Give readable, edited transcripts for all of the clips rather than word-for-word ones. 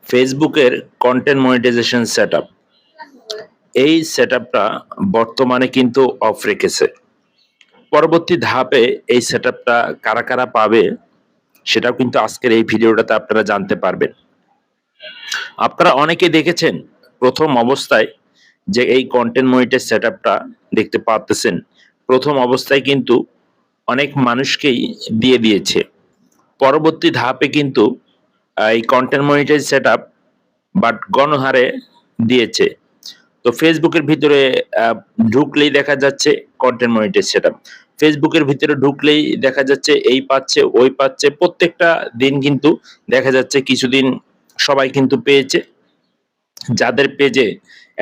ফেসবুকের content monetization setup, এই সেটআপটা বর্তমানে কিন্তু অফ রেখেছে। পরবর্তী ধাপে এই সেটআপটা কারা কারা পাবে সেটাও কিন্তু আজকের এই ভিডিওটাতে আপনারা জানতে পারবেন। আপনারা অনেকে দেখেছেন প্রথম অবস্থায় যে এই কন্টেন্ট মনিটাইজ সেটআপটা দেখতে পাচ্ছেন, প্রথম অবস্থায় কিন্তু অনেক মানুষকেই দিয়ে দিয়েছে। পরবর্তী ধাপে কিন্তু এই কন্টেন্ট মনিটাইজ সেটআপ বাট গণহারে দিয়েছে। তো ফেসবুকের ভিতরে ঢুকলেই দেখা যাচ্ছে কন্টেন্ট মনিটাইজ সেটআপ, ফেসবুকের ভিতরে ঢুকলেই দেখা যাচ্ছে এই পাচ্ছে ওই পাচ্ছে, প্রত্যেকটা দিন কিন্তু দেখা যাচ্ছে কিছুদিন সবাই কিন্তু পেয়েছে। যাদের পেজে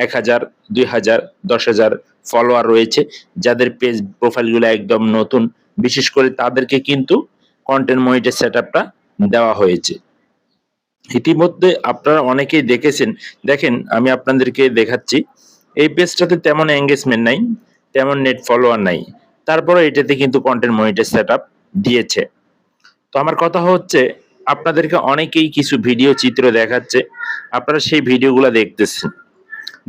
1000, 2000, 10,000 ফলোয়ার রয়েছে, যাদের পেজ প্রোফাইলগুলো একদম নতুন, বিশেষ করে তাদেরকে কিন্তু কন্টেন্ট মনিটাইজ সেটআপটা দেওয়া হয়েছে। ইতিমধ্যে আপনারা অনেকেই দেখেছেন। দেখেন, আমি আপনাদেরকে দেখাচ্ছি, এই পেজটাতে তেমন এঙ্গেজমেন্ট নাই, তেমন নেট ফলোয়ার নাই, তারপরে এটাতে কিন্তু কন্টেন্ট মনিটাইজ সেটআপ দিয়েছে। তো আমার কথা হচ্ছে, আপনাদেরকে অনেকেই কিছু ভিডিও চিত্র দেখাচ্ছে, আপনারা সেই ভিডিওগুলো দেখতেছেন,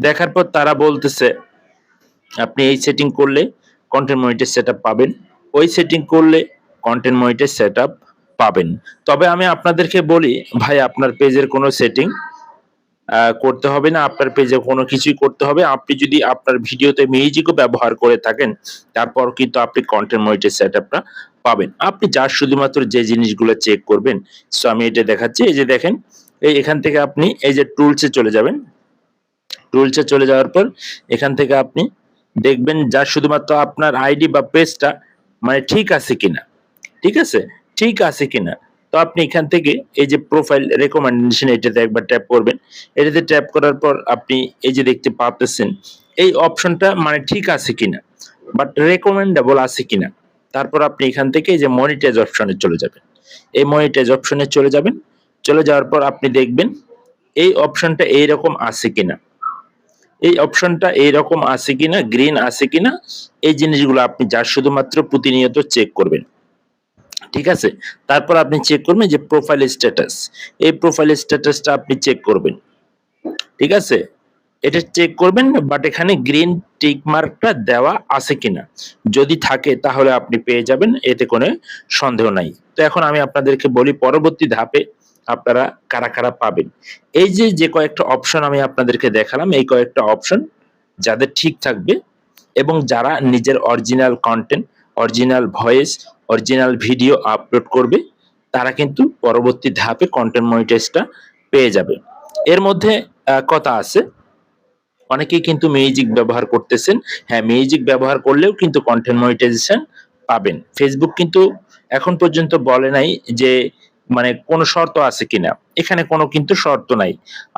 দেখার পর তারা বলতেছে আপনি এই সেটিং করলে কন্টেন্ট মনিটাইজ সেটআপ পাবেন, ওই সেটিং করলে কন্টেন্ট মনিটাইজ সেটআপ পাবেন। তবে আমি আপনাদেরকে বলি, ভাই আপনার পেজের কোনো সেটিং করতে হবে না, আপনার পেজে কোনো কিছুই করতে হবে। আপনি যদি আপনার ভিডিওতে মিউজিকও ব্যবহার করে থাকেন, তারপর কিন্তু আপনি কন্টেন্ট মনিটাইজ সেটআপটা পাবেন। আপনি যা শুধুমাত্র যে জিনিসগুলো চেক করবেন, সো আমি এটা দেখাচ্ছি। এই যে দেখেন, এখান থেকে আপনি এই যে টুলসে চলে যাবেন, টুলসে চলে যাওয়ার পর এখান থেকে আপনি দেখবেন যা শুধুমাত্র আপনার আইডি বা পেজটা মানে ঠিক আছে কিনা, ঠিক আছে, ঠিক আছে কিনা। তো আপনি এখান থেকে এই যে প্রোফাইল রেকমেন্ডেশন, এটাতে একবার ট্যাপ করবেন। এটাতে ট্যাপ করার পর আপনি এই যে দেখতে পাচ্ছেন এই অপশনটা মানে ঠিক আছে কিনা, বাট রেকমেন্ডেবল আছে কিনা। তারপর আপনি এখান থেকে এই যে মনিটাইজ অপশনে চলে যাবেন। এই মনিটাইজ অপশনে চলে যাবেন, চলে যাওয়ার পর আপনি দেখবেন এই অপশনটা এইরকম আছে কিনা, এই অপশনটা এইরকম আছে কিনা, গ্রিন আছে কিনা, এই জিনিসগুলো আপনি যা শুধুমাত্র প্রতিনিয়ত চেক করবেন, ঠিক আছে। তারপর আপনি চেক করবেন যে প্রোফাইল স্ট্যাটাস, এই প্রোফাইল স্ট্যাটাসটা আপনি চেক করবেন, ঠিক আছে। এটা চেক করবেন, বাট এখানে গ্রিন টিক মার্কটা দেওয়া আছে কিনা, যদি থাকে তাহলে আপনি পেয়ে যাবেন, এতে কোনো সন্দেহ নাই। তো এখন আমি আপনাদেরকে বলি পরবর্তী ধাপে আপনারা কারা কারা পাবেন। এই যে যে কয়েকটা অপশন আমি আপনাদেরকে দেখালাম, এই কয়েকটা অপশন যাদের ঠিক থাকবে এবং যারা নিজের original content, original voice, original video upload করবে, তারা কিন্তু পরবর্তী ধাপে কন্টেন্ট মনিটাইজটা পেয়ে যাবে। এর মধ্যে কথা আছে, অনেকেই কিন্তু মিউজিক ব্যবহার করতেছেন। হ্যাঁ, মিউজিক ব্যবহার করলেও কিন্তু কন্টেন্ট মনিটাইজেশন পাবেন। ফেসবুক কিন্তু এখন পর্যন্ত বলে নাই যে মানে কোনো শর্ত আছে কিনা, এখানে কোনো কিন্তু শর্ত নাই।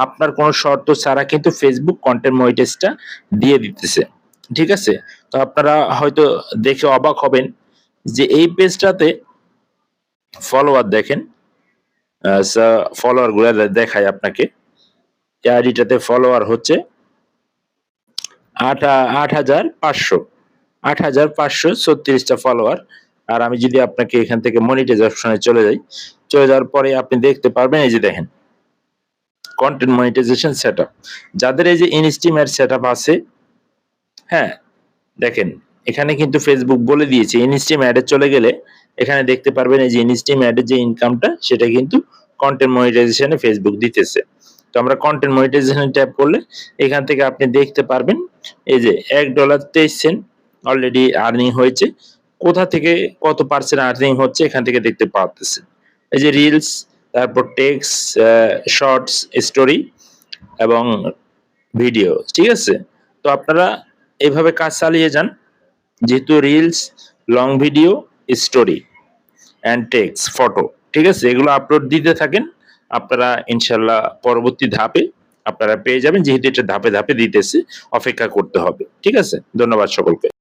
আপনার কোনো শর্ত ছাড়া কিন্তু ফেসবুক কন্টেন্ট মনিটাইজটা দিয়ে দিতেছে, ঠিক আছে। তো আপনারা হয়তো দেখে অবাক হবেন যে এই পেজটাতে ফলোয়ার দেখেন, ফলোয়ার গুলা দেখায় আপনাকে। এই আইডিটাতে ফলোয়ার হচ্ছে 8,536টা ফলোয়ার। আর আমি যদি আপনাকে এখান থেকে মনিটাইজ অপশনে চলে যাই, চলে যাওয়ার পরে আপনি দেখতে পারবেন এই যে দেখেন কন্টেন্ট মনিটাইজেশন সেটআপ। যাদের এই যে ইনস্ট্রিম অ্যাড সেটআপ আছে, হ্যাঁ দেখেন এখানে কিন্তু ফেসবুক বলে দিয়েছে ইনস্ট্রিম অ্যাডে চলে গেলে এখানে দেখতে পারবেন এই যে ইনস্ট্রিম অ্যাডের যে ইনকামটা, সেটা কিন্তু কন্টেন্ট মনিটাইজেশনে ফেসবুক দিতেছে। তো আমরা কন্টেন্ট মনিটাইজেশনে ট্যাপ করলে এখান থেকে আপনি দেখতে পারবেন এই যে $1.23 অলরেডি আর্নিং হয়েছে। কোথা থেকে কত পার্সেন্ট আর্নিং হচ্ছে এখান থেকে দেখতে পাচ্ছেন। এই যে রিলস, তারপর টেক্সট, শর্টস, স্টোরি এবং ভিডিও, ঠিক আছে। তো আপনারা এইভাবে কাজ চালিয়ে যান, যেহেতু reels, long video, story and text, photo, ঠিক আছে, এগুলো আপলোড দিতে থাকেন, আপনারা ইনশাল্লাহ পরবর্তী ধাপে আপনারা পেয়ে যাবেন। যেহেতু এটা ধাপে ধাপে দিতেছে, অপেক্ষা করতে হবে, ঠিক আছে। ধন্যবাদ সকলকে।